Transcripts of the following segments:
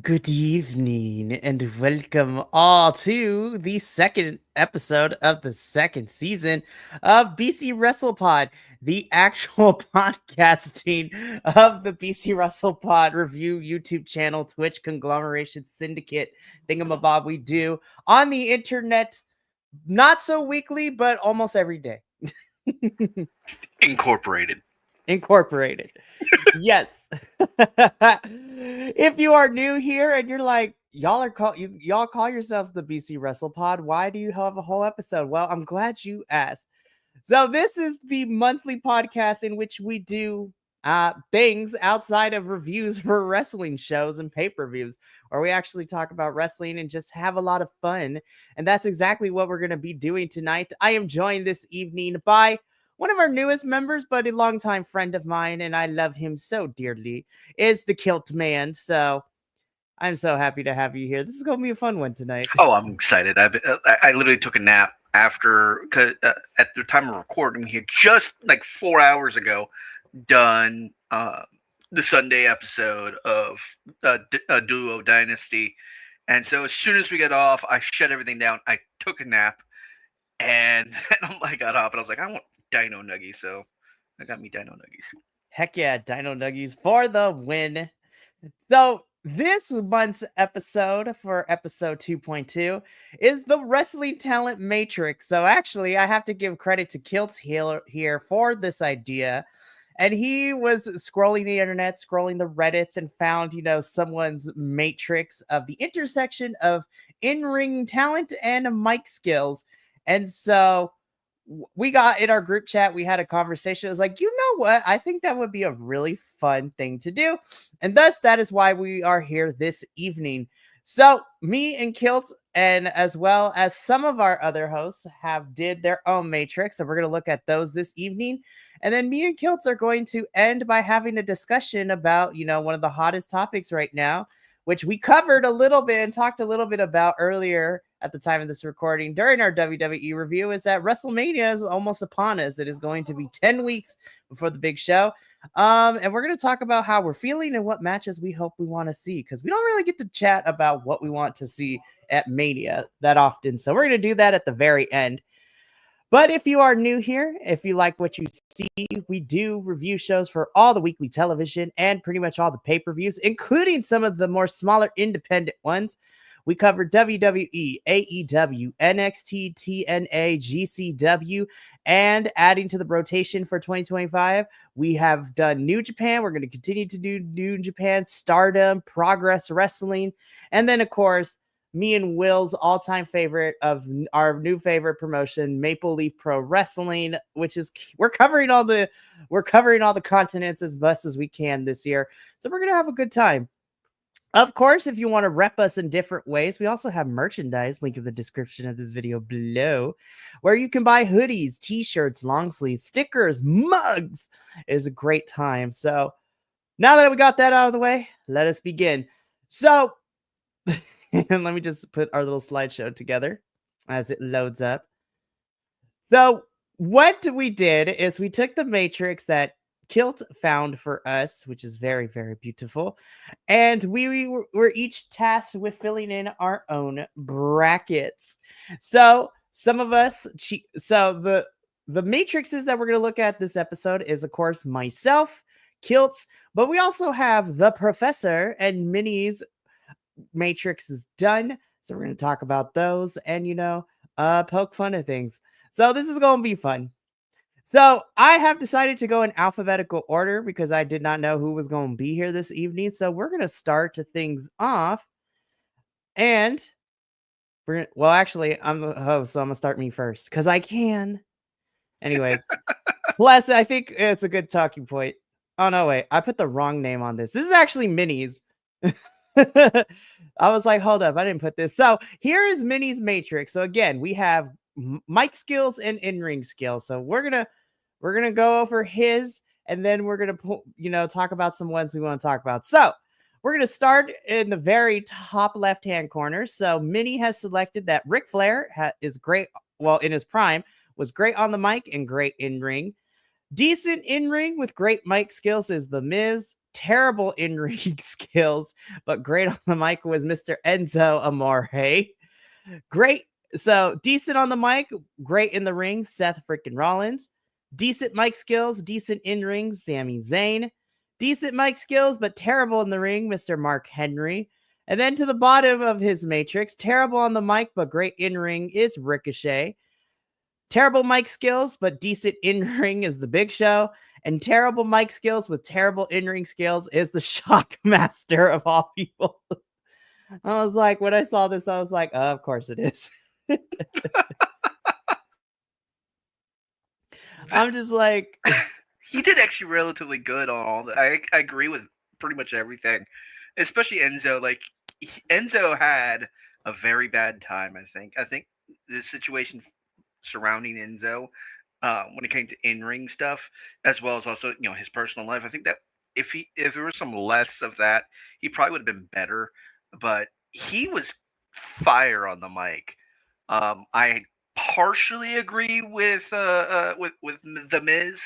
Good evening and welcome all to the second episode of the second season of BC Wrestle Pod, the actual podcasting of the BC Wrestle Pod review YouTube channel, Twitch conglomeration syndicate thingamabob we do on the internet, not so weekly, but almost every day. Incorporated. Yes. If you are new here and you're like, y'all call yourselves the BC Wrestle Pod, why do you have a whole episode? Well, I'm glad you asked. So this is the monthly podcast in which we do things outside of reviews for wrestling shows and pay-per-views, where we actually talk about wrestling and just have a lot of fun. And that's exactly what we're going to be doing tonight. I am joined this evening by one of our newest members, but a longtime friend of mine, and I love him so dearly, is the Kilt Man. So I'm so happy to have you here. This is going to be a fun one tonight. Oh, I'm excited. I literally took a nap after, because at the time of recording, we had just like 4 hours ago done the Sunday episode of Duo Dynasty. And so as soon as we got off, I shut everything down. I took a nap, and then I got up, and I was like, I want Dino Nuggies, so I got me Dino Nuggies. Heck yeah, Dino Nuggies for the win. So this month's episode, for episode 2.2, is the Wrestling Talent Matrix. So actually, I have to give credit to Kilt here for this idea. And he was scrolling the internet, scrolling the Reddits, and found, someone's matrix of the intersection of in-ring talent and mic skills. And so we got in our group chat, we had a conversation. It was like, you know what? I think that would be a really fun thing to do. And thus, that is why we are here this evening. So, me and Kilt, and as well as some of our other hosts, have did their own matrix, and we're going to look at those this evening. And then me and Kilt are going to end by having a discussion about, one of the hottest topics right now, which we covered a little bit and talked a little bit about earlier at the time of this recording during our WWE review, is that WrestleMania is almost upon us. It is going to be 10 weeks before the big show. And we're going to talk about how we're feeling and what matches we hope we want to see, because we don't really get to chat about what we want to see at Mania that often. So we're going to do that at the very end. But if you are new here, if you like what you see, we do review shows for all the weekly television and pretty much all the pay-per-views, including some of the more smaller independent ones. We cover WWE, AEW, NXT, TNA, GCW, and adding to the rotation for 2025, we have done New Japan. We're going to continue to do New Japan, Stardom, Progress Wrestling, and then, of course, me and Will's all-time favorite of our new favorite promotion, Maple Leaf Pro Wrestling, which is we're covering all the continents as best as we can this year. So we're gonna have a good time. Of course, if you want to rep us in different ways, we also have merchandise, link in the description of this video below, where you can buy hoodies, t-shirts, long sleeves, stickers, mugs. It is a great time. So now that we got that out of the way, let us begin. So and let me just put our little slideshow together as it loads up. So what we did is we took the matrix that Kilt found for us, which is very, very beautiful. And we were each tasked with filling in our own brackets. So some of us, the matrices that we're going to look at this episode is, of course, myself, Kilt's, but we also have the professor and Minnie's matrix is done. So we're going to talk about those and, poke fun at things. So this is going to be fun. So I have decided to go in alphabetical order because I did not know who was going to be here this evening. So we're going to start things off. And actually, I'm the host, so I'm going to start me first because I can. Anyways, plus, I think it's a good talking point. Oh, no, wait. I put the wrong name on this. This is actually Minnie's. I was like, hold up, I didn't put this. So here is Minnie's matrix. So again, we have mic skills and in-ring skills. So we're gonna go over his, and then we're gonna talk about some ones we want to talk about. So we're gonna start in the very top left-hand corner. So Minnie has selected that Ric Flair is great. Well, in his prime, was great on the mic and great in-ring. Decent in-ring with great mic skills is The Miz. Terrible in-ring skills, but great on the mic was Mr. Enzo Amore. Great. So decent on the mic, great in the ring, Seth freaking Rollins. Decent mic skills, decent in-ring, Sami Zayn. Decent mic skills, but terrible in the ring, Mr. Mark Henry. And then to the bottom of his matrix, terrible on the mic, but great in-ring is Ricochet. Terrible mic skills, but decent in-ring is The Big Show. And terrible mic skills with terrible in-ring skills is the Shockmaster of all people. I was like, when I saw this, I was like, of course it is. I'm just like... He did actually relatively good on all that. I agree with pretty much everything, especially Enzo. Like, Enzo had a very bad time, I think. I think the situation surrounding Enzo when it came to in-ring stuff, as well as also his personal life. I think that if there was some less of that, he probably would have been better. But he was fire on the mic. I partially agree with the Miz,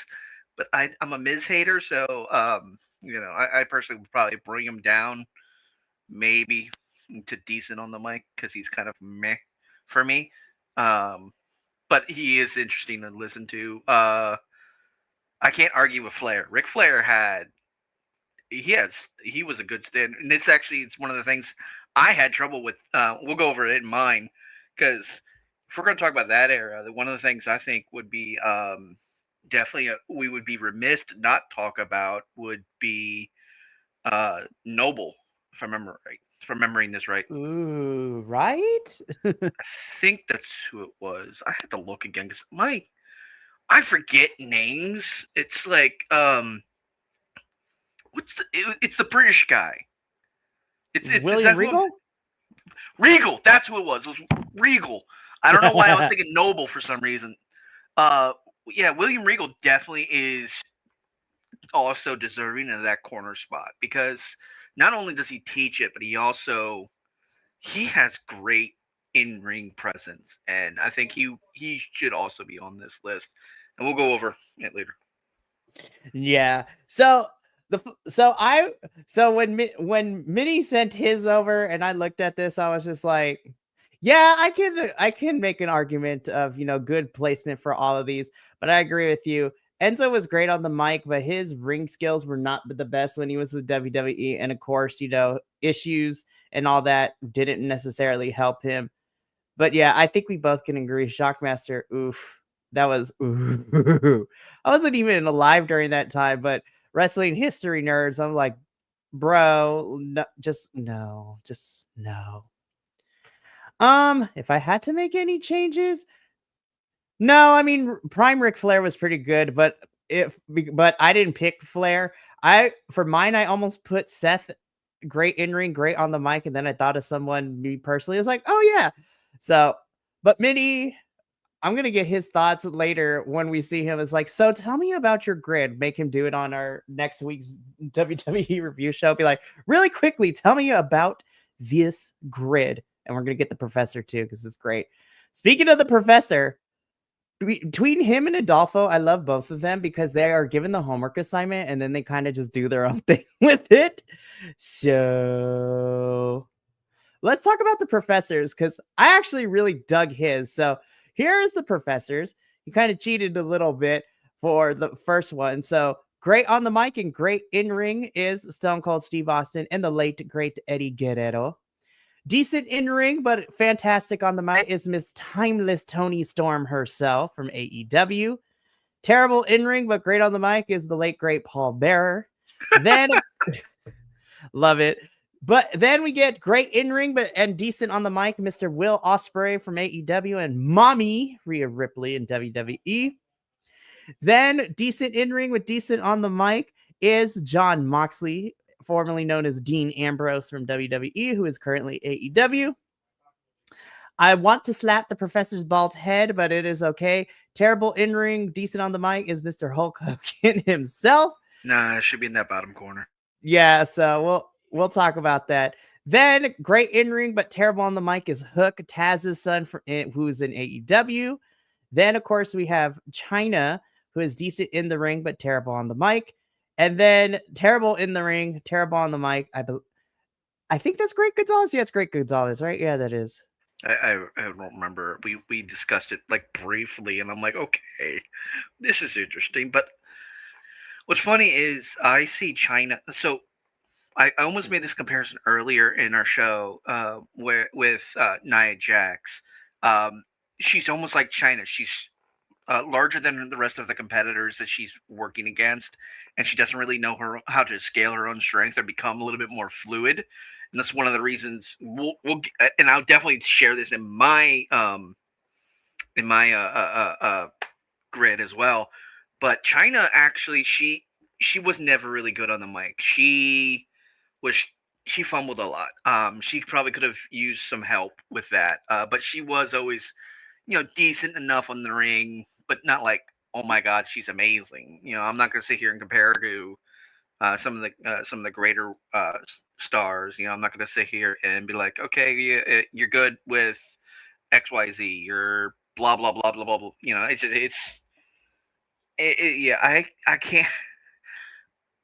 but I'm a Miz hater, so I personally would probably bring him down maybe to decent on the mic because he's kind of meh for me. But he is interesting to listen to. I can't argue with Flair. Ric Flair he was a good stand, and it's one of the things I had trouble with. We'll go over it in mine because if we're going to talk about that era, one of the things I think would be definitely we would be remiss to not talk about would be Noble, if I remember right. If I'm remembering this right. Ooh, right? I think that's who it was. I had to look again because I forget names. It's like it's the British guy. It's William exactly what Regal? Regal. That's who it was. It was Regal. I don't know why I was thinking Noble for some reason. Uh, yeah, William Regal definitely is also deserving of that corner spot because not only does he teach it, but he has great in ring presence, and I think he should also be on this list. And we'll go over it later. Yeah. So when Minnie sent his over and I looked at this, I was just like, yeah, I can make an argument of good placement for all of these, but I agree with you. Enzo was great on the mic, but his ring skills were not the best when he was with WWE, and of course, issues and all that didn't necessarily help him. But yeah, I think we both can agree. Shockmaster, oof. That was ooh. I wasn't even alive during that time, but wrestling history nerds, I'm like, bro, no, just no, just no. If I had to make any changes, no, I mean Prime Ric Flair was pretty good, but I didn't pick Flair. For mine, I almost put Seth, great in ring, great on the mic, and then I thought of someone, me personally, I was like, oh yeah. So, but Minnie, I'm gonna get his thoughts later when we see him. It's like, so tell me about your grid. Make him do it on our next week's WWE review show. Be like, really quickly, tell me about this grid, and we're gonna get the professor too because it's great. Speaking of the professor, between him and Adolfo, I love both of them because they are given the homework assignment and then they kind of just do their own thing with it. So let's talk about the professors because I actually really dug his. So here's the professors. He kind of cheated a little bit for the first one. So great on the mic and great in ring is Stone Cold Steve Austin and the late great Eddie Guerrero. Decent in ring, but fantastic on the mic is Miss Timeless Toni Storm herself from AEW. Terrible in ring, but great on the mic is the late great Paul Bearer. Then love it. But then we get great in ring, and decent on the mic, Mr. Will Ospreay from AEW and Mommy Rhea Ripley in WWE. Then decent in ring with decent on the mic is Jon Moxley, formerly known as Dean Ambrose from WWE, who is currently AEW. I want to slap the professor's bald head, but it is okay. Terrible in ring, decent on the mic is Mr. Hulk Hogan himself. Nah, it should be in that bottom corner. Yeah, so we'll talk about that. Then great in ring, but terrible on the mic is Hook, Taz's son, who's in AEW. Then of course we have China, who is decent in the ring, but terrible on the mic. And then terrible in the ring, terrible on the mic. I think that's Great Gonzalez. Yeah, it's Great Gonzalez, right? Yeah, that is. I don't remember. We discussed it like briefly, and I'm like, okay, this is interesting. But what's funny is I see China. So I almost made this comparison earlier in our show, with Nia Jax. Um, she's almost like China. She's larger than the rest of the competitors that she's working against, and she doesn't really know how to scale her own strength or become a little bit more fluid. And that's one of the reasons and I'll definitely share this in my grid as well. But China actually, she was never really good on the mic. Was she fumbled a lot. She probably could have used some help with that. But she was always, decent enough on the ring, but not like, oh my god, she's amazing. I'm not gonna sit here and compare her to some of the greater stars. I'm not gonna sit here and be like, okay, you're good with XYZ. You're blah blah blah blah blah blah. Yeah. I can't.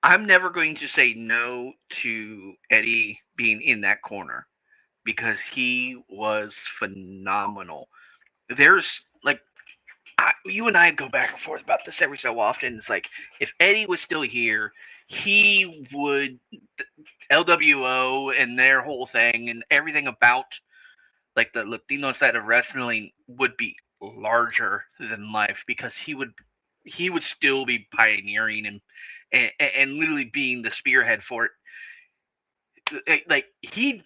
I'm never going to say no to Eddie being in that corner because he was phenomenal. There's like you and I go back and forth about this every so often. It's like if Eddie was still here, he would LWO and their whole thing and everything about like the Latino side of wrestling would be larger than life because he would still be pioneering and literally being the spearhead for it. Like the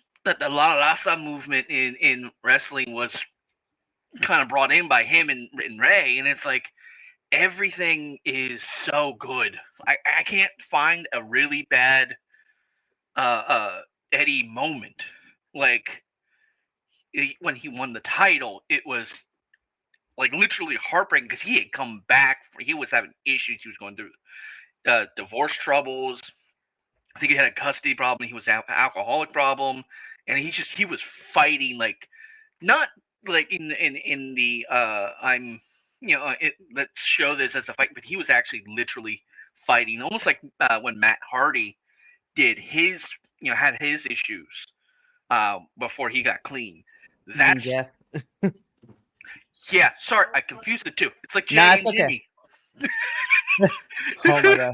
La Raza movement in wrestling was kind of brought in by him and Ray, and it's like everything is so good. I can't find a really bad Eddie moment. Like when he won the title, it was like literally heartbreaking because he had come back. He was having issues. He was going through divorce troubles. I think he had a custody problem. He was an alcoholic problem, and he was fighting like not like in the I'm let's show this as a fight, but he was actually literally fighting, almost like when Matt Hardy did his had his issues before he got clean. You mean That's Jeff? yeah. Sorry, I confused the two. It's like Nah, Jay it's and okay. Jimmy. Oh my god.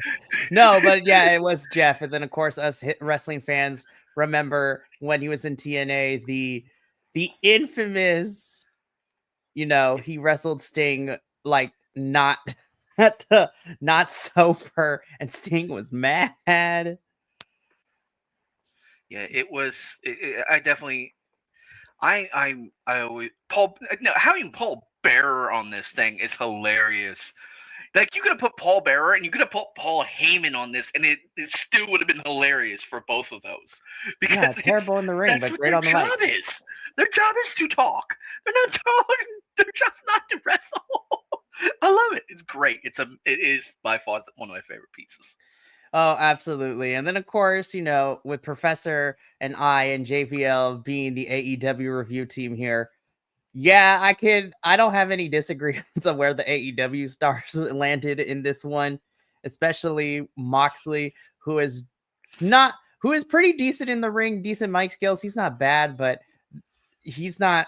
No, but yeah, it was Jeff. And then of course us wrestling fans remember when he was in TNA, the infamous, he wrestled Sting like not not sober, and Sting was mad. Yeah, it was. I definitely. I always Paul. No, having Paul Bearer on this thing is hilarious. Like you could have put Paul Bearer and you could have put Paul Heyman on this, and it still would have been hilarious for both of those. Because Yeah, terrible in the ring, that's but what great their on the job mic. is. Their job is to talk. They're not talking. They're just not to wrestle. I love it. It's great. It is by far one of my favorite pieces. Oh, absolutely. And then, of course, with Professor and I and JVL being the AEW review team here, yeah, I don't have any disagreements on where the AEW stars landed in this one, especially Moxley, who is pretty decent in the ring, decent mic skills. He's not bad, but he's not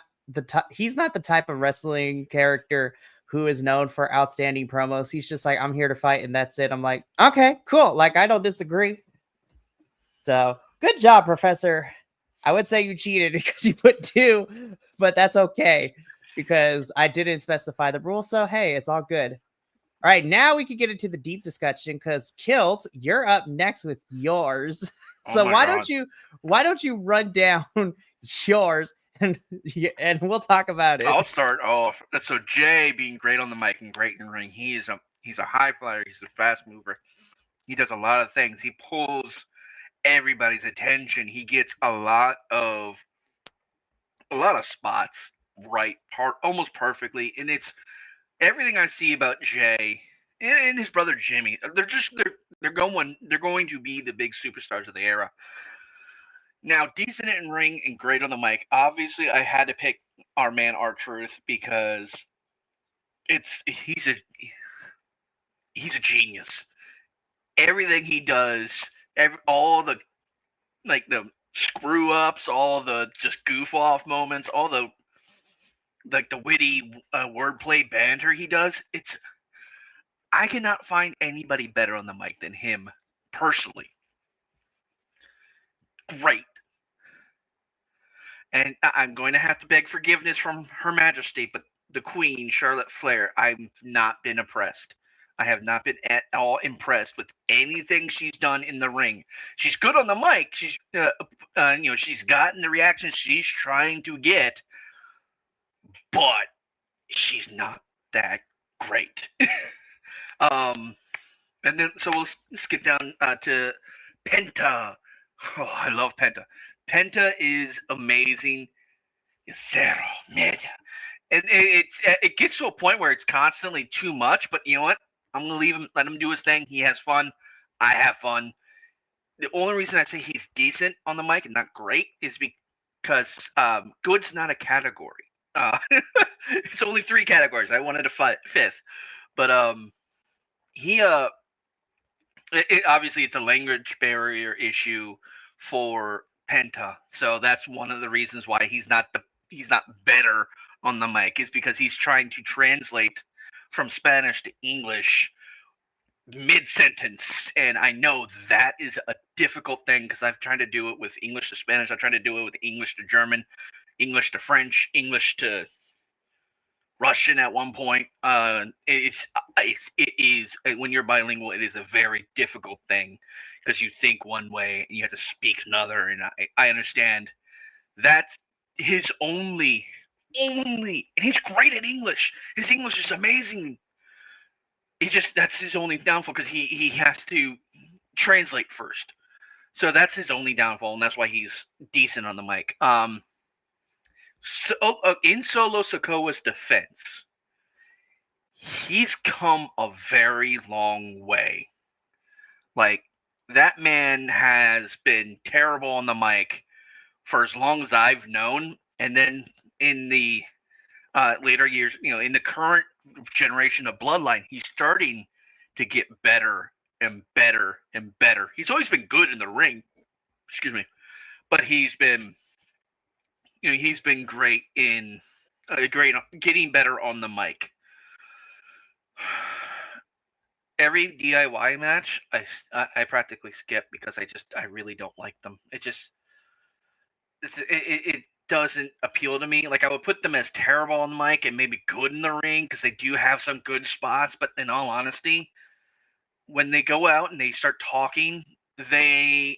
he's not the type of wrestling character who is known for outstanding promos. He's just like, I'm here to fight and that's it. I'm like, okay, cool. Like, I don't disagree. So good job, Professor. I would say you cheated because you put 2, but that's okay because I didn't specify the rule. So hey, it's all good. All right, now we can get into the deep discussion because Kilt, you're up next with yours. Oh So my why God. don't you run down yours and we'll talk about it. I'll start off. So Jay being great on the mic and great in the ring. He's a high flyer. He's a fast mover. He does a lot of things. He pulls everybody's attention. He gets a lot of spots right, almost perfectly, and it's everything I see about Jay and his brother Jimmy. They're going to be the big superstars of the era. Now, decent in ring and great on the mic. Obviously, I had to pick our man R-Truth because he's a genius. Everything he does, all the the screw ups, all the just goof off moments, all the witty wordplay banter he does. I cannot find anybody better on the mic than him personally. Great. And I'm going to have to beg forgiveness from Her Majesty, but the Queen, Charlotte Flair, I've not been impressed. I have not been at all impressed with anything she's done in the ring. She's good on the mic. She's, she's gotten the reactions she's trying to get, but she's not that great. And then so we'll skip down to Penta. Oh, I love Penta. Penta is amazing. Zero meta. And it gets to a point where it's constantly too much, but you know what? I'm gonna leave him, let him do his thing. He has fun. I have fun. The only reason I say he's decent on the mic and not great is because good's not a category. It's only 3 categories. I wanted a 5th, but he obviously it's a language barrier issue for Penta, so that's one of the reasons why he's not better on the mic, is because he's trying to translate from Spanish to English mid sentence, and I know that is a difficult thing because I've tried to do it with English to Spanish. I've tried to do it with English to German, English to French, English to Russian at one point. It is when you're bilingual, it is a very difficult thing because you think one way and you have to speak another. And I understand that's his only, and he's great at English. His English is amazing. that's his only downfall because he has to translate first. So that's his only downfall, and that's why he's decent on the mic. In Solo Sikoa's defense, he's come a very long way. Like, that man has been terrible on the mic for as long as I've known, and then in the later years, in the current generation of Bloodline, he's starting to get better and better and better. He's always been good in the ring, excuse me, but he's been great in getting better on the mic. Every DIY match, I practically skip because I really don't like them. It doesn't appeal to me. Like, I would put them as terrible on the mic and maybe good in the ring because they do have some good spots. But in all honesty, when they go out and they start talking, they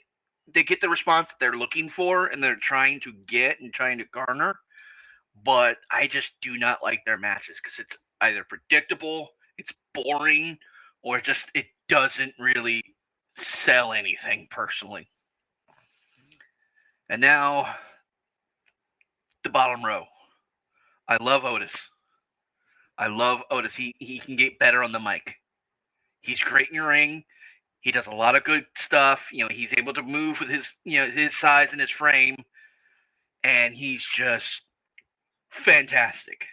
get the response that they're looking for and they're trying to get and trying to garner. But I just do not like their matches because it's either predictable, it's boring, or just it doesn't really sell anything personally. And now, the bottom row. I love Otis. He can get better on the mic. He's great in your ring. He does a lot of good stuff. He's able to move with his size and his frame, and he's just fantastic.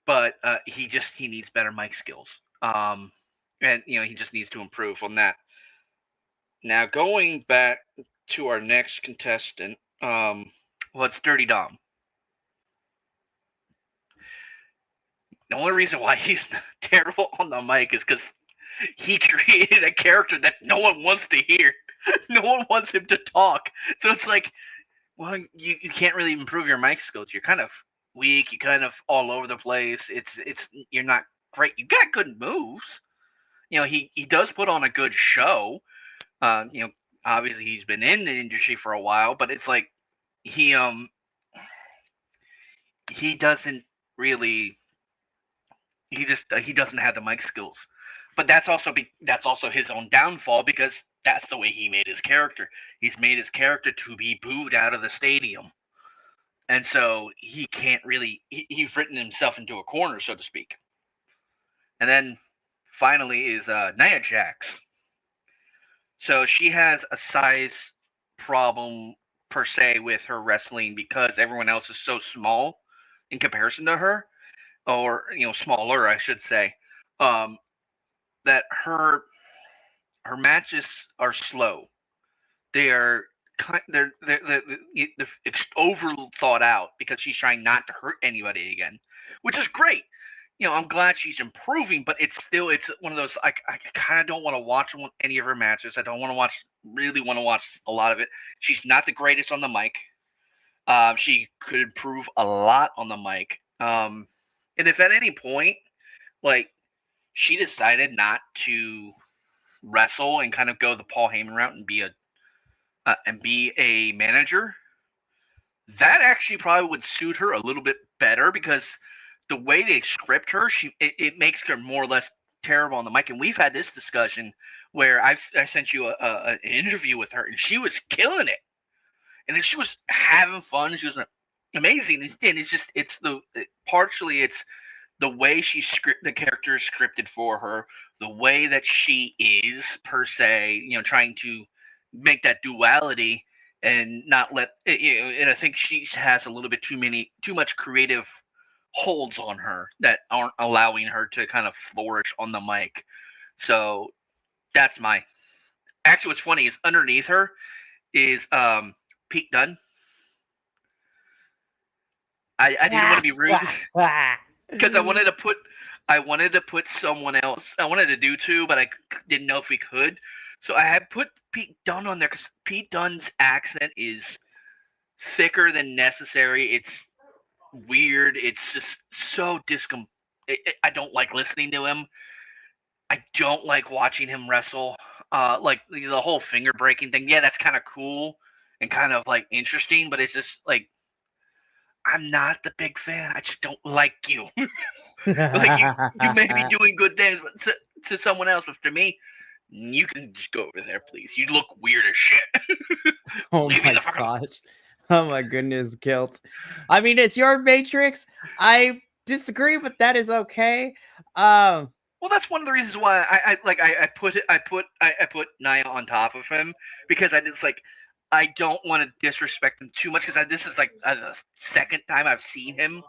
But he needs better mic skills. And he just needs to improve on that. Now, going back to our next contestant, it's Dirty Dom. The only reason why he's terrible on the mic is because he created a character that no one wants to hear. No one wants him to talk. So it's like, well, you can't really improve your mic skills. You're kind of weak. You're kind of all over the place. You're not great. You got good moves. He does put on a good show. Obviously he's been in the industry for a while, but it's like he doesn't really. He doesn't have the mic skills. But that's also his own downfall because that's the way he made his character. He's made his character to be booed out of the stadium. And so he can't really he's written himself into a corner, so to speak. And then finally is Nia Jax. So she has a size problem per se with her wrestling because everyone else is so small in comparison to her, or smaller, I should say. That her matches are slow. They're over thought out because she's trying not to hurt anybody again, which is great. I'm glad she's improving, but it's one of those I kind of don't want to watch any of her matches. I don't really want to watch a lot of it. She's not the greatest on the mic. She could improve a lot on the mic. And if at any point, like, she decided not to wrestle and kind of go the Paul Heyman route and be a manager, that actually probably would suit her a little bit better because the way they script her, it makes her more or less terrible on the mic. And we've had this discussion where I sent you an interview with her, and she was killing it, and then she was having fun. She was amazing, and it's the way the character is scripted for her, the way that she is per se, trying to make that duality and not let, and I think she has a little bit too much creative holds on her that aren't allowing her to kind of flourish on the mic. So that's actually what's funny is underneath her is Pete Dunne. I didn't want to be rude. Because I wanted to put someone else. I wanted to do two, but I didn't know if we could. So I had put Pete Dunne on there because Pete Dunne's accent is thicker than necessary. It's weird. It's just so I don't like listening to him. I don't like watching him wrestle. Like the whole finger breaking thing. Yeah, that's kind of cool and kind of like interesting, but it's just like, I'm not the big fan. I just don't like you. Like you may be doing good things to someone else, but to me, you can just go over there, please. You look weird as shit. Oh Leave me my the fuck alone. gosh. Oh my goodness, Kilt. I mean, it's your Matrix. I disagree, but that is okay. Well, that's one of the reasons why I put Naya on top of him, because I just like I don't want to disrespect him too much, because this is like the second time I've seen him.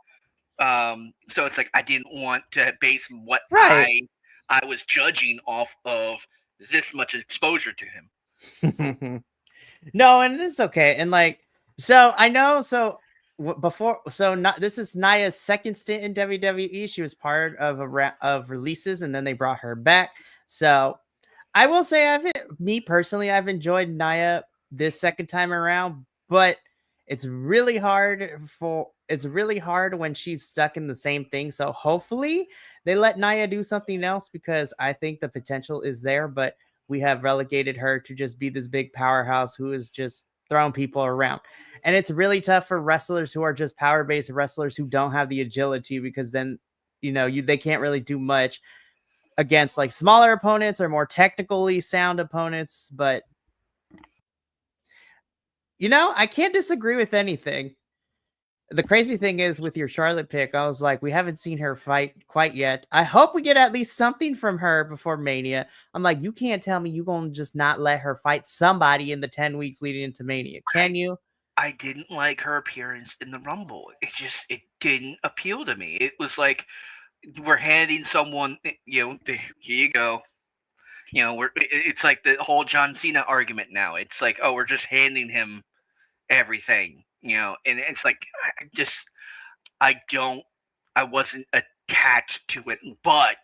So it's like I didn't want to base what Right. I was judging off of this much exposure to him. No, and it's okay. And like, so I know, so before, so not this is Naya's second stint in WWE. She was part of of releases, and then they brought her back. So I will say, me personally, I've enjoyed Naya this second time around, but it's really hard when she's stuck in the same thing. So hopefully they let Naya do something else, because I think the potential is there, but we have relegated her to just be this big powerhouse who is just throwing people around. And it's really tough for wrestlers who are just power-based wrestlers who don't have the agility, because then they can't really do much against like smaller opponents or more technically sound opponents. But I can't disagree with anything. The crazy thing is, with your Charlotte pick, I was like, we haven't seen her fight quite yet. I hope we get at least something from her before Mania. I'm like, you can't tell me you're going to just not let her fight somebody in the 10 weeks leading into Mania. Can you? I didn't like her appearance in the Rumble. It didn't appeal to me. It was like we're handing someone, here you go. It's like the whole John Cena argument now. It's like, oh, we're just handing him everything, and it's like I wasn't attached to it, but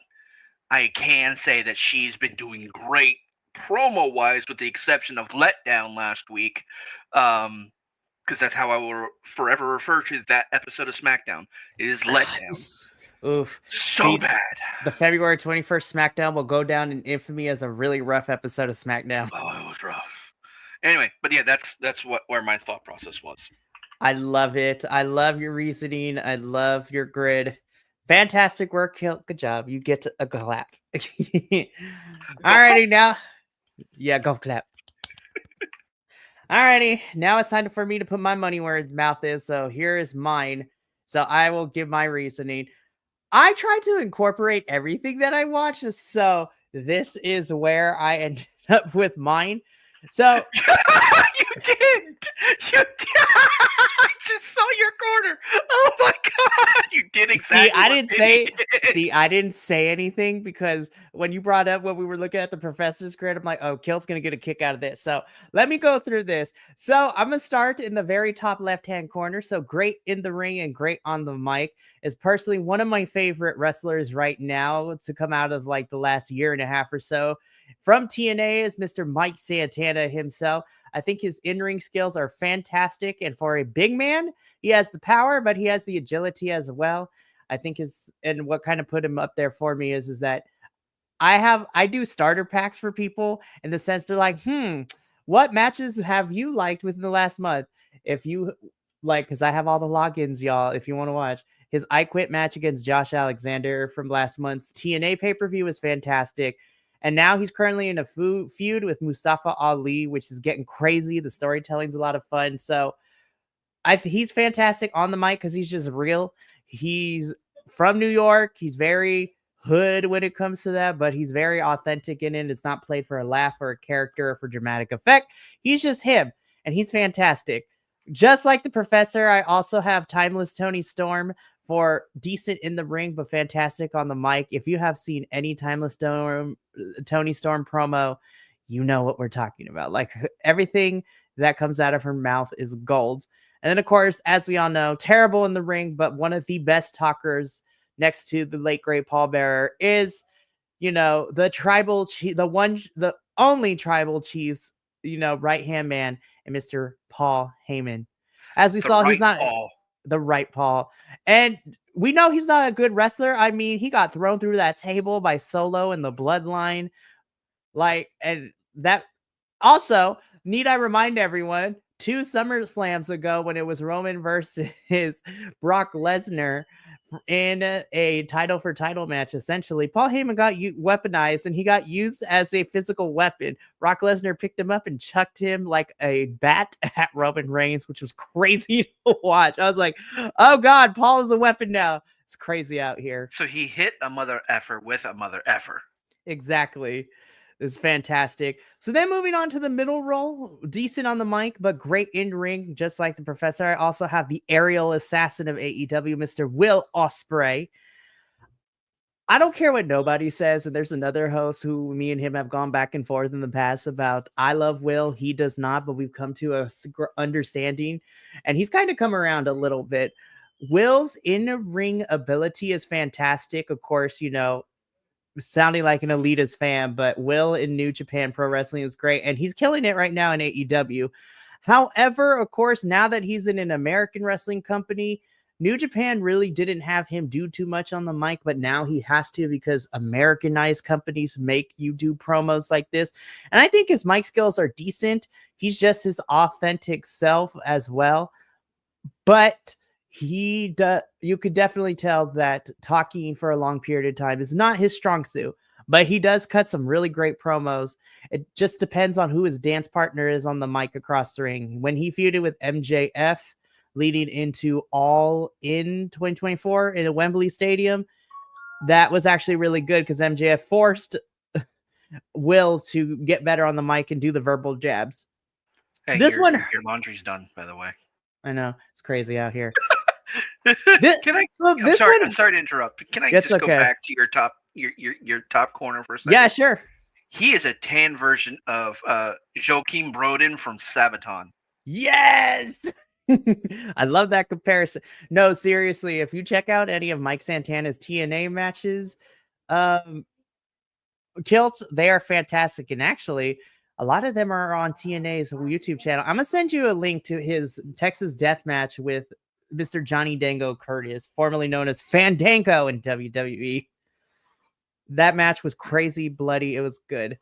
I can say that she's been doing great promo wise, with the exception of Letdown last week. Because that's how I will forever refer to that episode of SmackDown. It is Letdown. Oof. So bad. The February 21st SmackDown will go down in infamy as a really rough episode of SmackDown. Oh, it was rough. Anyway, but yeah, that's where my thought process was. I love it. I love your reasoning. I love your grid. Fantastic work, Kilt. Good job. You get a clap. Alrighty, now. Yeah, go clap. Alrighty, now it's time for me to put my money where his mouth is. So here is mine. So I will give my reasoning. I try to incorporate everything that I watch. So this is where I ended up with mine. So you didn't. I just saw your corner. Oh my god, you did exactly. I didn't say anything, because when you brought up when we were looking at the professor's grid, I'm like, oh, Kilt's gonna get a kick out of this. So let me go through this. So I'm gonna start in the very top left-hand corner. So great in the ring and great on the mic is personally one of my favorite wrestlers right now to come out of like the last year and a half or so. From TNA is Mr. Mike Santana himself. I think his in-ring skills are fantastic, and for a big man, he has the power, but he has the agility as well. I think and what kind of put him up there for me is that I do starter packs for people, in the sense they're like, what matches have you liked within the last month? If you like, because I have all the logins, y'all, if you want to watch. His I Quit match against Josh Alexander from last month's TNA pay-per-view was fantastic. And now he's currently in a feud with Mustafa Ali, which is getting crazy. The storytelling's a lot of fun. So he's fantastic on the mic, because he's just real. He's from New York. He's very hood when it comes to that, but he's very authentic in it. It's not played for a laugh or a character or for dramatic effect. He's just him, and he's fantastic. Just like the professor, I also have Timeless Tony Storm for decent in the ring, but fantastic on the mic. If you have seen any Timeless Tony Storm promo, you know what we're talking about. Like, everything that comes out of her mouth is gold. And then, of course, as we all know, terrible in the ring, but one of the best talkers next to the late great Paul Bearer is, the tribal chief, the only tribal chief's, right-hand man, and Mr. Paul Heyman. As we saw, he's not the right Paul. And we know he's not a good wrestler. I mean, he got thrown through that table by Solo in the Bloodline. And that also, need I remind everyone, 2 SummerSlams ago, when it was Roman versus Brock Lesnar in a title for title match. Essentially, Paul Heyman got weaponized, and he got used as a physical weapon. Brock Lesnar picked him up and chucked him like a bat at Roman Reigns, which was crazy to watch. I was like, oh God, Paul is a weapon now. It's crazy out here. So he hit a mother effer with a mother effer. Exactly. It's fantastic. So then moving on to the middle role, decent on the mic, but great in ring, just like the Professor. I also have the aerial assassin of AEW, Mr. Will Ospreay. I don't care what nobody says. And there's another host who me and him have gone back and forth in the past about, I love Will, he does not, but we've come to a understanding, and he's kind of come around a little bit. Will's in-ring ability is fantastic. Of course, you know, sounding like an elitist fan, but Will in New Japan Pro Wrestling is great, and he's killing it right now in AEW. However, of course, now that he's in an American wrestling company, New Japan really didn't have him do too much on the mic, but now he has to, because Americanized companies make you do promos like this. And I think his mic skills are decent. He's just his authentic self as well. But you could definitely tell that talking for a long period of time is not his strong suit, but he does cut some really great promos. It just depends on who his dance partner is on the mic across the ring. When he feuded with MJF leading into All In 2024 in a Wembley Stadium, that was actually really good because MJF forced Will to get better on the mic and do the verbal jabs. Hey, your laundry's done, by the way. I know, it's crazy out here. I'm sorry to interrupt. Can I just go back to your top corner for a second? Yeah, sure. He is a tan version of Joakim Broden from Sabaton. Yes. I love that comparison. No, seriously, if you check out any of Mike Santana's TNA matches, kilts, they are fantastic. And actually, a lot of them are on TNA's YouTube channel. I'm going to send you a link to his Texas Death Match with Mr. Johnny Dango Curtis, formerly known as Fandango in WWE. That match was crazy bloody. It was good.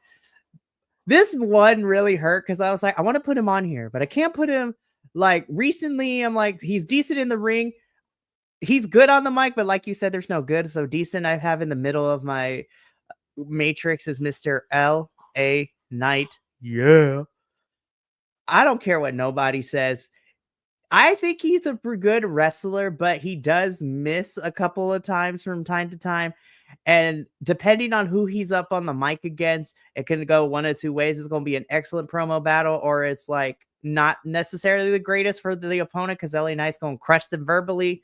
This one really hurt because I was like, I want to put him on here, but I can't put him. Like, recently, I'm like, he's decent in the ring. He's good on the mic, but like you said, there's no good. So decent I have in the middle of my matrix is Mr. L.A. Knight. Yeah. I don't care what nobody says. I think he's a good wrestler, but he does miss a couple of times from time to time. And depending on who he's up on the mic against, it can go one of two ways. It's going to be an excellent promo battle, or it's like not necessarily the greatest for the opponent because LA Knight's going to crush them verbally.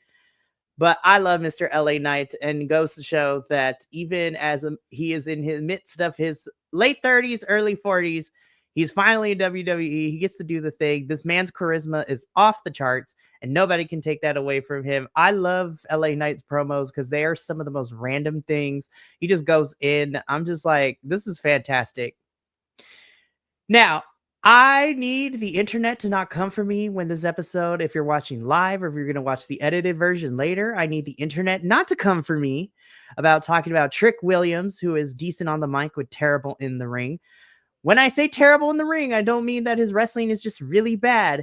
But I love Mr. LA Knight, and goes to show that even as he is in his midst of his late 30s, early 40s, he's finally in WWE. He gets to do the thing. This man's charisma is off the charts, and nobody can take that away from him. I love LA Knight's promos because they are some of the most random things. He just goes in. I'm just like, this is fantastic. Now, I need the internet to not come for me when this episode, if you're watching live or if you're going to watch the edited version later, I need the internet not to come for me about talking about Trick Williams, who is decent on the mic but terrible in the ring. When I say terrible in the ring, I don't mean that his wrestling is just really bad,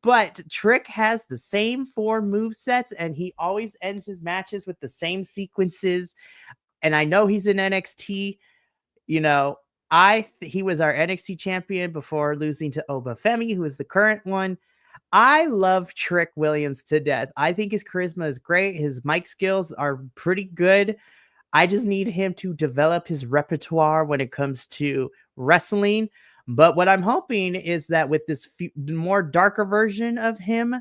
but Trick has the same 4 movesets, and he always ends his matches with the same sequences. And I know he's in NXT. You know, he was our NXT champion before losing to Obafemi, who is the current one. I love Trick Williams to death. I think his charisma is great. His mic skills are pretty good. I just need him to develop his repertoire when it comes to wrestling. But what I'm hoping is that with this more darker version of him,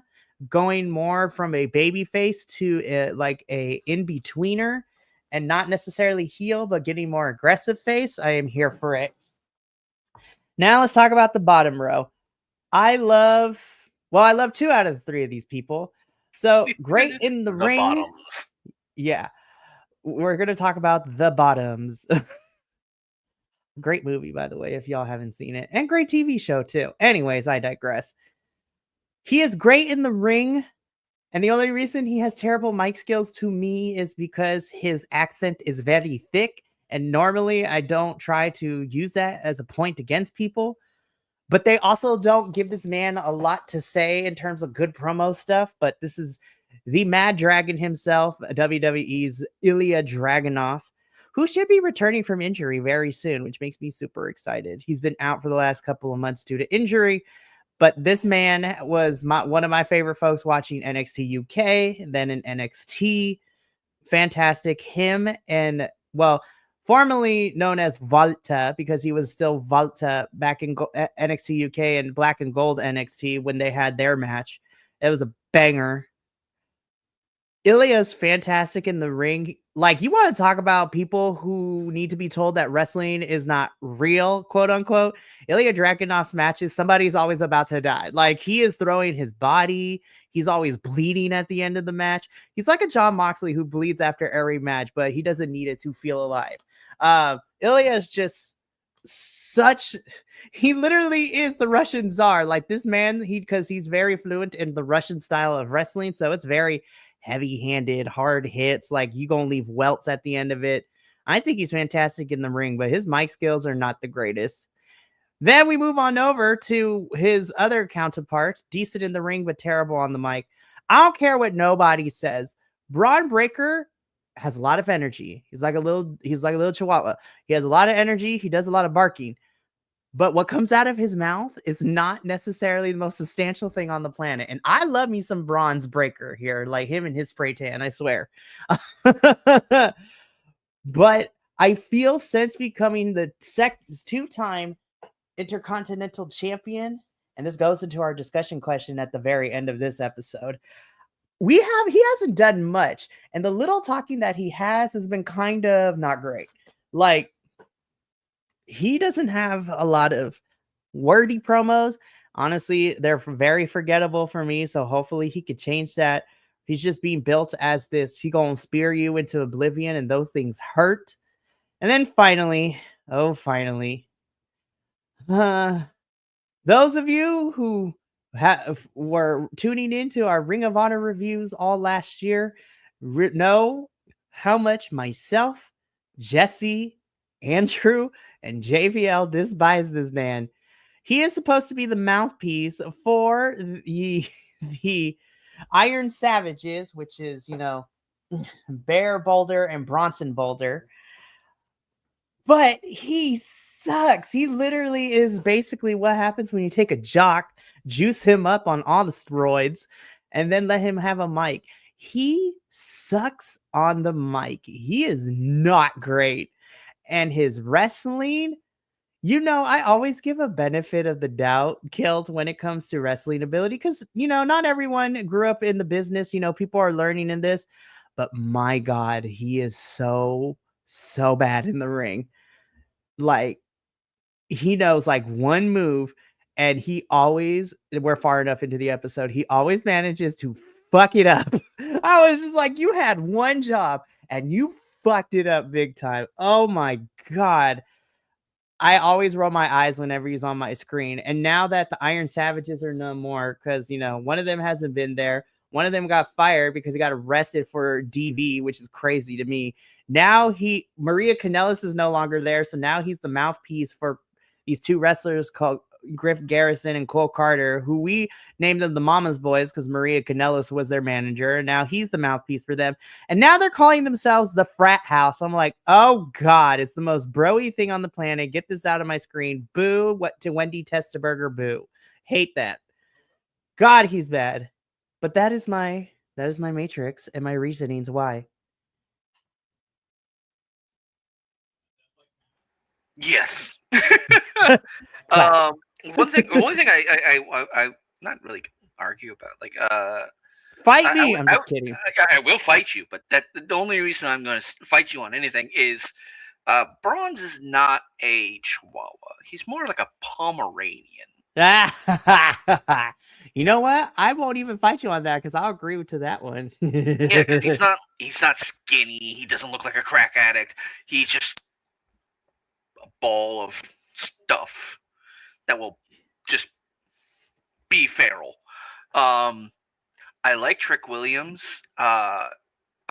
going more from a baby face to like a in-betweener, and not necessarily heel, but getting more aggressive face, I am here for it. Now let's talk about the bottom row. I love 2 out of the 3 of these people. So great in the ring. Bottoms. Yeah. We're going to talk about The Bottoms. Great movie, by the way, if y'all haven't seen it. And great TV show, too. Anyways, I digress. He is great in the ring. And the only reason he has terrible mic skills to me is because his accent is very thick. And normally I don't try to use that as a point against people. But they also don't give this man a lot to say in terms of good promo stuff. But this is the Mad Dragon himself, WWE's Ilya Dragunov, who should be returning from injury very soon, which makes me super excited. He's been out for the last couple of months due to injury, but this man was one of my favorite folks watching NXT UK, then in NXT. Fantastic. Him and, well, formerly known as Volta, because he was still Volta back in NXT UK and Black and Gold NXT when they had their match. It was a banger. Ilya's fantastic in the ring. Like, you want to talk about people who need to be told that wrestling is not real, quote unquote. Ilya Dragunov's matches, somebody's always about to die. Like, he is throwing his body. He's always bleeding at the end of the match. He's like a John Moxley who bleeds after every match, but he doesn't need it to feel alive. Ilya is just he literally is the Russian czar. Like, this man, because he's very fluent in the Russian style of wrestling, so it's very heavy-handed, hard hits. Like, you gonna leave welts at the end of it. I think he's fantastic in the ring, but his mic skills are not the greatest. Then we move on over to his other counterpart, decent in the ring, but terrible on the mic. I don't care what nobody says. Braun Breaker has a lot of energy. He's like a little chihuahua. He has a lot of energy. He does a lot of barking. But what comes out of his mouth is not necessarily the most substantial thing on the planet. And I love me some Bronze Breaker here, like him and his spray tan, I swear. But I feel since becoming the two-time Intercontinental Champion, and this goes into our discussion question at the very end of this episode, he hasn't done much. And the little talking that he has been kind of not great. Like, he doesn't have a lot of worthy promos. Honestly, they're very forgettable for me. So hopefully he could change that. He's just being built as this. He gonna spear you into oblivion, and those things hurt. And then finally, those of you who were tuning into our Ring of Honor reviews all last year know how much myself, Jesse, Andrew, and JVL despise this man. He is supposed to be the mouthpiece for the Iron Savages, which is, Bear Boulder and Bronson Boulder. But he sucks. He literally is basically what happens when you take a jock, juice him up on all the steroids, and then let him have a mic. He sucks on the mic. He is not great. And his wrestling, I always give a benefit of the doubt, Kilt, when it comes to wrestling ability, because, not everyone grew up in the business. People are learning in this. But my God, he is so bad in the ring. Like, he knows like one move, and we're far enough into the episode, he always manages to fuck it up. I was just like, you had one job and you fucked it up big time. Oh my God. I always roll my eyes whenever he's on my screen. And now that the Iron Savages are no more, because, one of them hasn't been there. One of them got fired because he got arrested for DV, which is crazy to me. Now Maria Kanellis is no longer there. So now he's the mouthpiece for these two wrestlers called Griff Garrison and Cole Carter, who we named them the Mama's Boys because Maria Kanellis was their manager. And now he's the mouthpiece for them. And now they're calling themselves the Frat House. I'm like, oh God, it's the most bro-y thing on the planet. Get this out of my screen. Boo. What to Wendy Testaberger? Boo. Hate that. God, he's bad. But that is my matrix and my reasonings why. Yes. One thing I not really argue about, like, fight me. I'm just kidding. I will fight you, but the only reason I'm going to fight you on anything is Bronze is not a Chihuahua. He's more like a Pomeranian. You know what? I won't even fight you on that because I'll agree to that one. Yeah, because he's not skinny. He doesn't look like a crack addict. He's just a ball of stuff that will just be feral. I like Trick Williams. I'm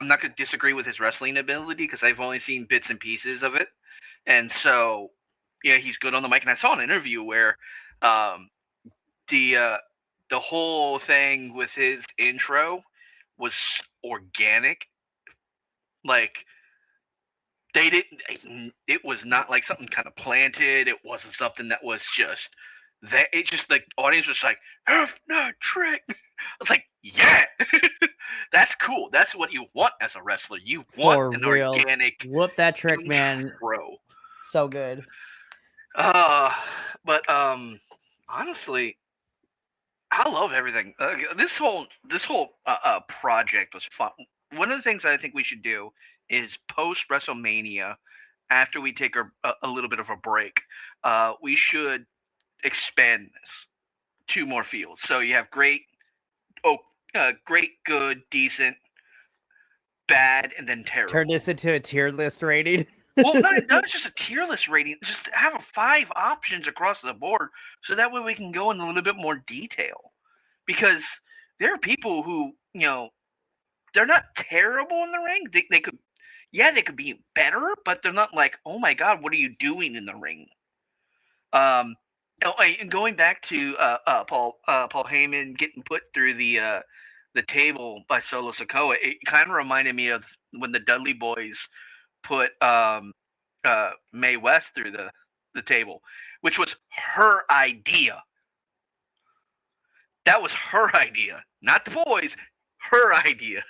not going to disagree with his wrestling ability because I've only seen bits and pieces of it. And so, yeah, he's good on the mic. And I saw an interview where the whole thing with his intro was organic. Like they didn't. It was not like something kind of planted. It wasn't something that was just that. It just like audience was like, "F no trick." I was like, "Yeah, that's cool. That's what you want as a wrestler. You want For an real. organic Whoop that trick, man. intro." So good. But honestly, I love everything. This whole project was fun. One of the things I think we should do is post WrestleMania, after we take a little bit of a break, we should expand this to more fields. So you have great, good, decent, bad, and then terrible. Turn this into a tier list rating. Well, not just a tier list rating. Just have 5 options across the board, so that way we can go in a little bit more detail. Because there are people who, they're not terrible in the ring. They could, they could be better, but they're not like, oh my god, what are you doing in the ring? And going back to Paul Heyman getting put through the table by Solo Sikoa, it kind of reminded me of when the Dudley Boys put Mae West through the table, which was her idea. That was her idea, not the boys. Her idea.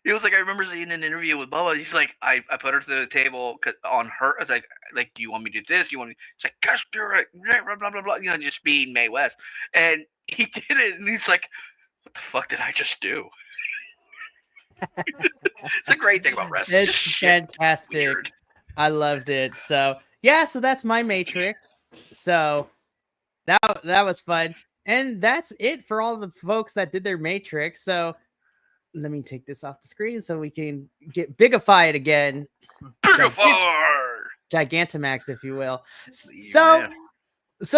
It was like, I remember seeing an interview with Bubba. He's like, I put her through the table on her. I was like, do you want me to do this? You want me? It's like, gosh, do it. Blah blah blah blah. Just being Mae West, and he did it, and he's like, what the fuck did I just do? It's a great thing about wrestling. It's just fantastic. Weird. I loved it. So yeah, so that's my Matrix. So that was fun. And that's it for all the folks that did their Matrix. So let me take this off the screen so we can get bigify it again. Gigantamax, if you will. So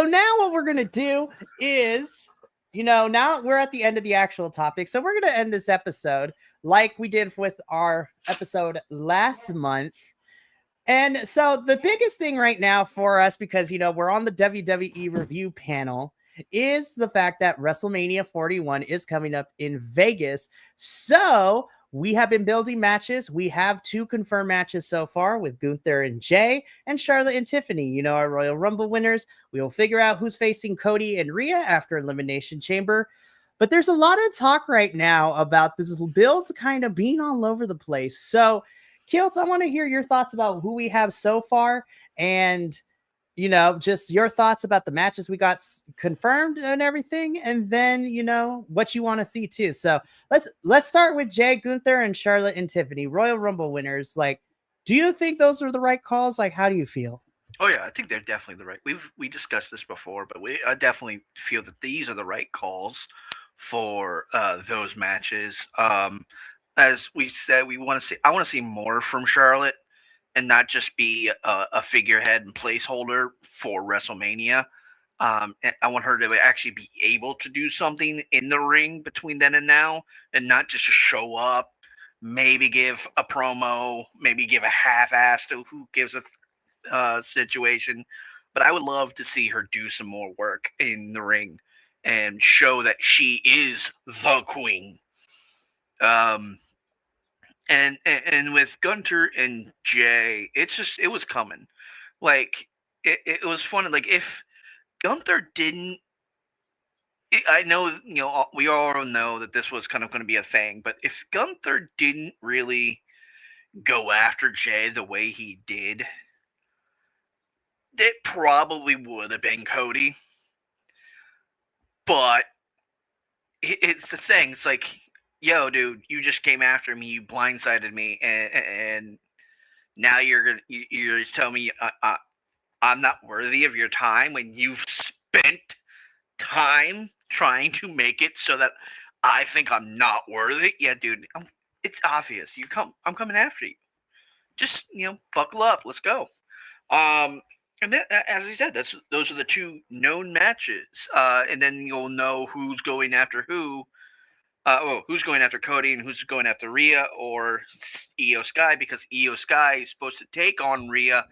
now what we're going to do is, now we're at the end of the actual topic. So we're going to end this episode like we did with our episode last month. And so the biggest thing right now for us, because, we're on the WWE review panel, is the fact that WrestleMania 41 is coming up in Vegas. So we have been building matches. We have 2 confirmed matches so far with Gunther and Jay and Charlotte and Tiffany, our Royal Rumble winners. We will figure out who's facing Cody and Rhea after Elimination Chamber. But there's a lot of talk right now about this build kind of being all over the place. So Kilt, I want to hear your thoughts about who we have so far and just your thoughts about the matches we got confirmed and everything, and then what you want to see too. So let's start with Jay, Gunther, and Charlotte and Tiffany, Royal Rumble winners. Like, do you think those are the right calls? Like, how do you feel? Oh yeah, I think they're definitely the right. We discussed this before, but I definitely feel that these are the right calls for those matches. As we said, I want to see more from Charlotte, and not just be a figurehead and placeholder for WrestleMania. And I want her to actually be able to do something in the ring between then and now, and not just show up, maybe give a promo, maybe give a half-ass to who gives a situation. But I would love to see her do some more work in the ring and show that she is the queen. And with Gunter and Jay, it was coming. Like it was funny. Like if Gunther didn't, I know we all know that this was kind of going to be a thing. But if Gunther didn't really go after Jay the way he did, it probably would have been Cody. But it's the thing. It's like, yo, dude, you just came after me, you blindsided me, and now you're telling me I'm not worthy of your time when you've spent time trying to make it so that I think I'm not worthy. Yeah, dude, it's obvious. I'm coming after you. Just buckle up. Let's go. And then, as I said, those are the 2 known matches, and then you'll know who's going after who. Who's going after Cody and who's going after Rhea or Io Sky, because Io Sky is supposed to take on Rhea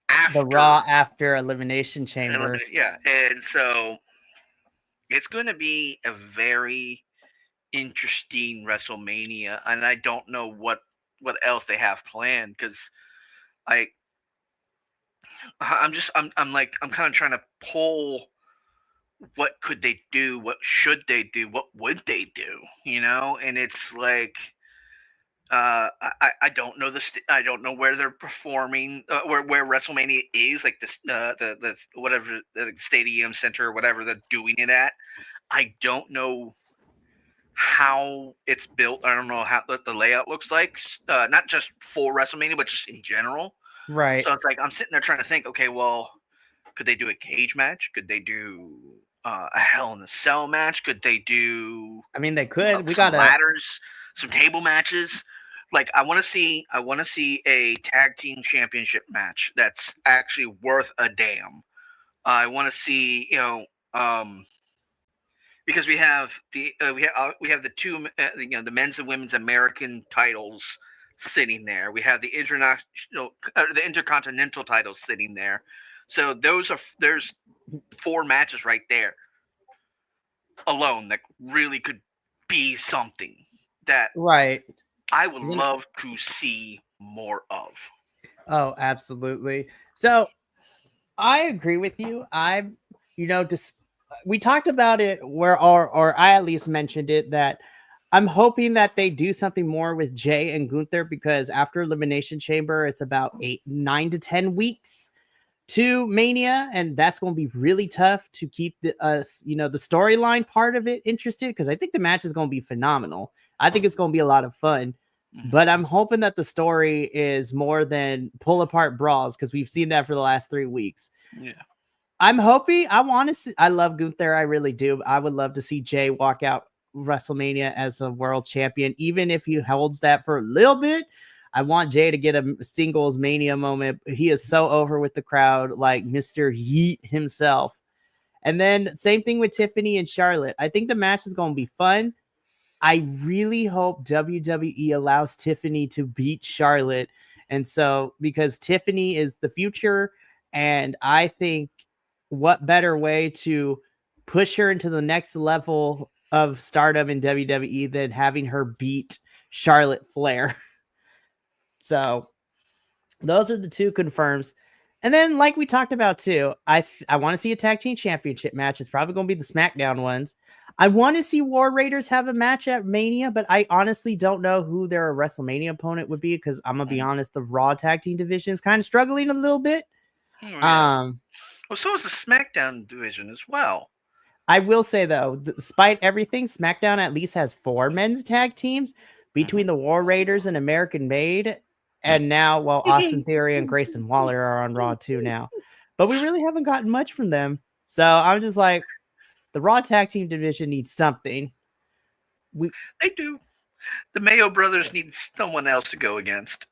after the Raw after Elimination Chamber. Yeah, and so it's going to be a very interesting WrestleMania, and I don't know what else they have planned because I I'm kind of trying to pull what could they do, what should they do, what would they do, and it's like I don't know I don't know where they're performing, where WrestleMania is, like this the whatever the stadium center or whatever they're doing it at. I don't know how it's built. I don't know how the layout looks like, not just for WrestleMania, but just in general. Right. So it's like I'm sitting there trying to think, okay, well, could they do a cage match? Could they do a Hell in a Cell match? Could they do I mean, they could. We some got to. ladders, some table matches? Like I want to see a tag team championship match that's actually worth a damn. I want to see, because we have we have the two the men's and women's American titles sitting there. We have the international the intercontinental titles sitting there. So there's 4 matches right there alone that really could be something that Right. I would love to see more of. Oh, absolutely. So I agree with you. We talked about it or I at least mentioned it that I'm hoping that they do something more with Jay and Gunther because after Elimination Chamber, it's about 9 to 10 weeks to Mania, and that's going to be really tough to keep the storyline part of it interested because I think the match is going to be phenomenal. I think it's going to be a lot of fun. But I'm hoping that the story is more than pull apart brawls because we've seen that for the last 3 weeks. Yeah. I'm hoping I want to see. I love Gunther. I really do. I would love to see Jay walk out WrestleMania as a world champion, even if he holds that for a little bit. I want Jay to get a singles Mania moment. He is so over with the crowd, like Mr. Yeet himself. And then same thing with Tiffany and Charlotte. I think the match is going to be fun. I really hope WWE allows Tiffany to beat Charlotte. And so, because Tiffany is the future, and I think what better way to push her into the next level of stardom in WWE than having her beat Charlotte Flair. So, those are the 2 confirms. And then, like we talked about too, I want to see a tag team championship match. It's probably going to be the SmackDown ones. I want to see War Raiders have a match at Mania, but I honestly don't know who their WrestleMania opponent would be because I'm gonna be honest, the Raw tag team division is kind of struggling a little bit. Oh, yeah. Well, so is the SmackDown division as well. I will say though, despite everything, SmackDown at least has 4 men's tag teams between the War Raiders and American Made. And now, well, Austin Theory and Grayson Waller are on Raw too now. But we really haven't gotten much from them. So I'm just like, the Raw tag team division needs something. They do. The Mayo brothers need someone else to go against.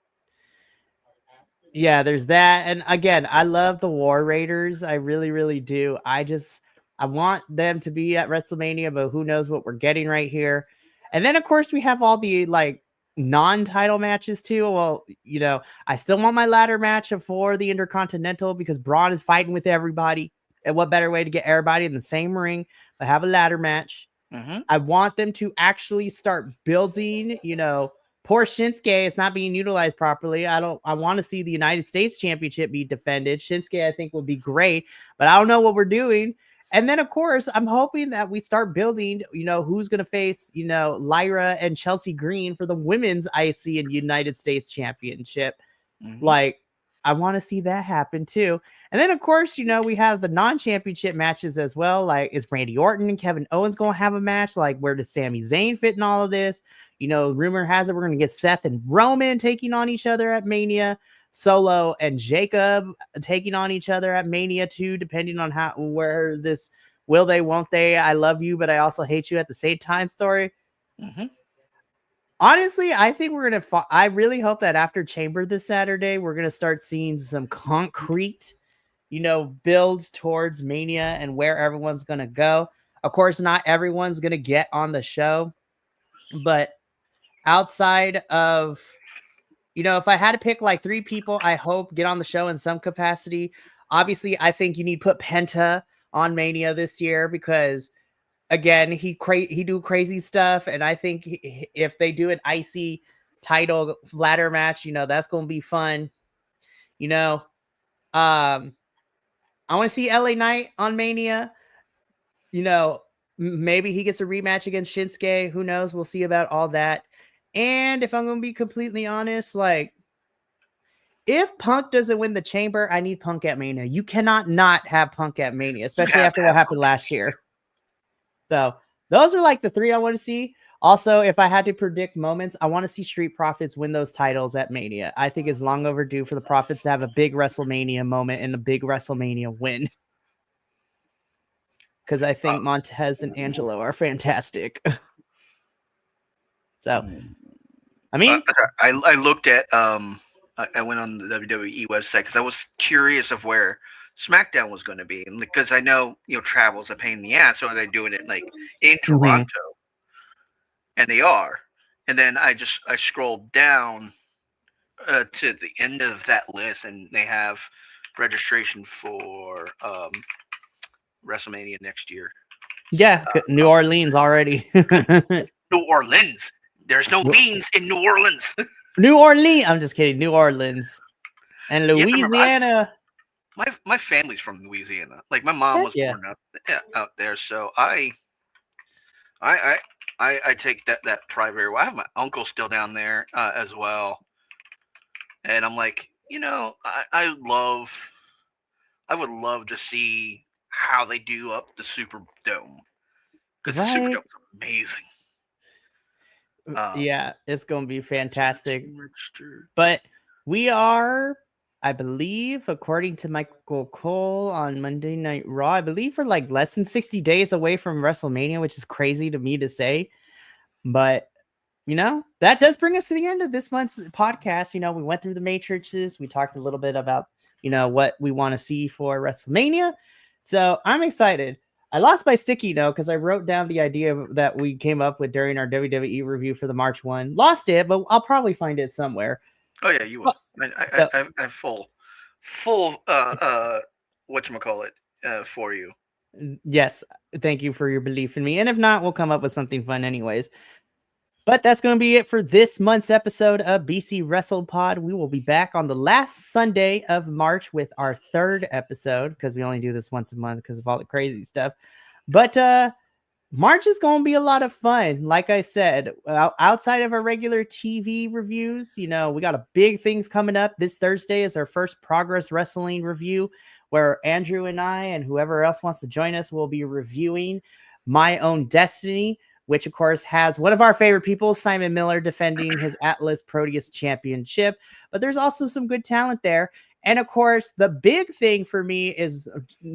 Yeah, there's that. And again, I love the War Raiders. I really, really do. I want them to be at WrestleMania, but who knows what we're getting right here. And then, of course, we have all the non-title matches too. Well, I still want my ladder match for the Intercontinental because Braun is fighting with everybody. And what better way to get everybody in the same ring but have a ladder match? I want them to actually start building, poor Shinsuke is not being utilized properly. I want to see the United States Championship be defended. Shinsuke, I think, would be great, but I don't know what we're doing. And then, of course, I'm hoping that we start building, who's going to face, Lyra and Chelsea Green for the women's IC and United States Championship. I want to see that happen too. And then, of course, we have the non-championship matches as well. Like, is Randy Orton and Kevin Owens going to have a match? Like, where does Sami Zayn fit in all of this? Rumor has it we're going to get Seth and Roman taking on each other at Mania. Solo and Jacob taking on each other at Mania too, depending on where this will they, won't they, I love you, but I also hate you at the same time story. Honestly, I think we're going to, I really hope that after Chamber this Saturday, we're going to start seeing some concrete, builds towards Mania and where everyone's going to go. Of course, not everyone's going to get on the show, but outside of, if I had to pick like 3 people, I hope get on the show in some capacity. Obviously, I think you need to put Penta on Mania this year because again, he do crazy stuff, and I think if they do an icy title ladder match, that's going to be fun. I want to see LA Knight on Mania. Maybe he gets a rematch against Shinsuke. Who knows? We'll see about all that. And if I'm going to be completely honest, like, if Punk doesn't win the Chamber, I need Punk at Mania. You cannot not have Punk at Mania, especially after what happened last year. So those are like the three I want to see. Also, if I had to predict moments, I want to see Street Profits win those titles at Mania. I think it's long overdue for the Profits to have a big WrestleMania moment and a big WrestleMania win. Because I think Montez and Angelo are fantastic. So, I mean, I looked at I went on the WWE website because I was curious of where SmackDown was going to be, because I know travel's a pain in the ass. So are they doing it like in Toronto? And they are. And then I scrolled down to the end of that list, and they have registration for WrestleMania next year. Yeah, New Orleans already. New Orleans. There's no beans in New Orleans. New Orleans. I'm just kidding. New Orleans and Louisiana. My family's from Louisiana. Like, my mom was born out there, so I take that pride very well. I have my uncle still down there as well, and I'm like, I would love to see how they do up the Superdome, because the Superdome's amazing. Yeah, it's gonna be fantastic. But we are, I believe, according to Michael Cole on Monday Night Raw, I believe we're like less than 60 days away from WrestleMania, which is crazy to me to say. But that does bring us to the end of this month's podcast. We went through the matrices. We talked a little bit about what we want to see for WrestleMania. So I'm excited. I lost my sticky note because I wrote down the idea that we came up with during our WWE review for the March one. Lost it, but I'll probably find it somewhere. Oh yeah, you will. I have full whatchamacallit for you. Yes, thank you for your belief in me. And if not, we'll come up with something fun anyways. But that's going to be it for this month's episode of BC Wrestle Pod. We will be back on the last Sunday of March with our third episode, because we only do this once a month because of all the crazy stuff. But March is going to be a lot of fun. Like I said, outside of our regular TV reviews, we got a big things coming up. This Thursday is our first Progress Wrestling review, where Andrew and I and whoever else wants to join us will be reviewing My Own Destiny, which of course has one of our favorite people, Simon Miller, defending his Atlas Proteus Championship. But there's also some good talent there. And of course, the big thing for me is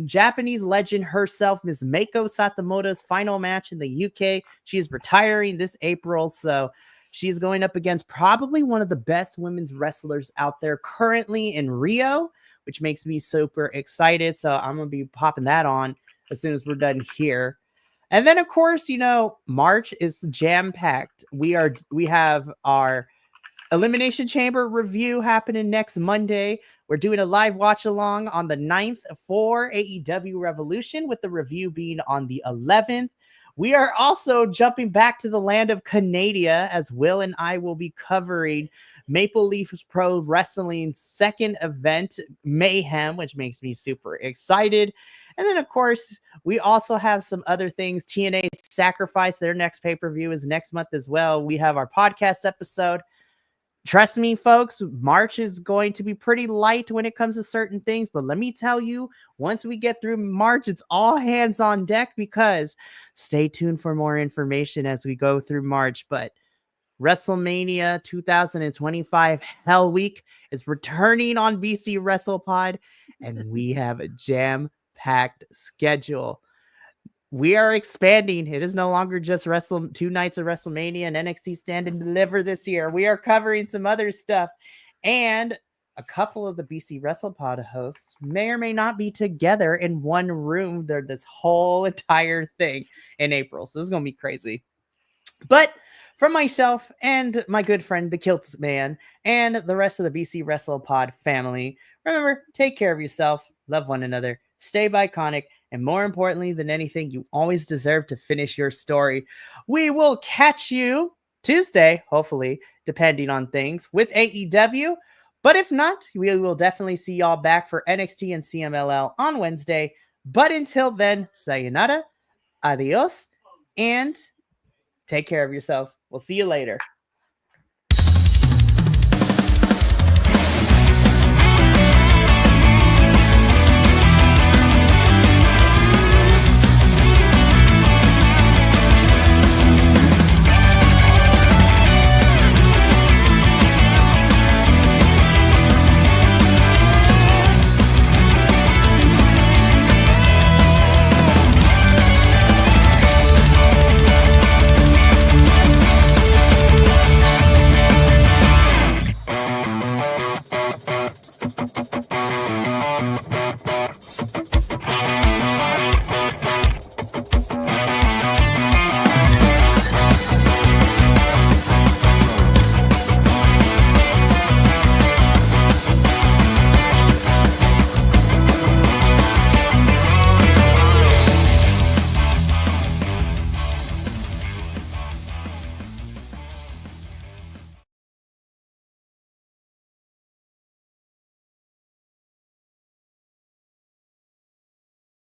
Japanese legend herself, Ms. Meiko Satomoto's final match in the UK. She is retiring this April, so she's going up against probably one of the best women's wrestlers out there currently in Rio, which makes me super excited. So I'm going to be popping that on as soon as we're done here. And then, of course, March is jam-packed. We have our Elimination Chamber review happening next Monday. We're doing a live watch-along on the 9th for AEW Revolution, with the review being on the 11th. We are also jumping back to the land of Canada, as Will and I will be covering Maple Leaf Pro Wrestling's second event, Mayhem, which makes me super excited. And then, of course, we also have some other things. TNA Sacrifice, their next pay-per-view is next month as well. We have our podcast episode. Trust me, folks, March is going to be pretty light when it comes to certain things. But let me tell you, once we get through March, it's all hands on deck, because stay tuned for more information as we go through March. But WrestleMania 2025 Hell Week is returning on BC Wrestle Pod, and we have a jam-packed schedule. We are expanding. It is no longer just 2 nights of WrestleMania and NXT Stand and Deliver this year. We are covering some other stuff, and a couple of the BC Wrestle Pod hosts may or may not be together in one room. They're this whole entire thing in April, so this is going to be crazy. But from myself and my good friend, the Kilts Man, and the rest of the BC Wrestle Pod family, remember, take care of yourself, love one another, stay Bi-Conic, And more importantly than anything, you always deserve to finish your story. We will catch you Tuesday, hopefully, depending on things, with AEW. But if not, we will definitely see y'all back for NXT and CMLL on Wednesday. But until then, sayonara, adios, and take care of yourselves. We'll see you later.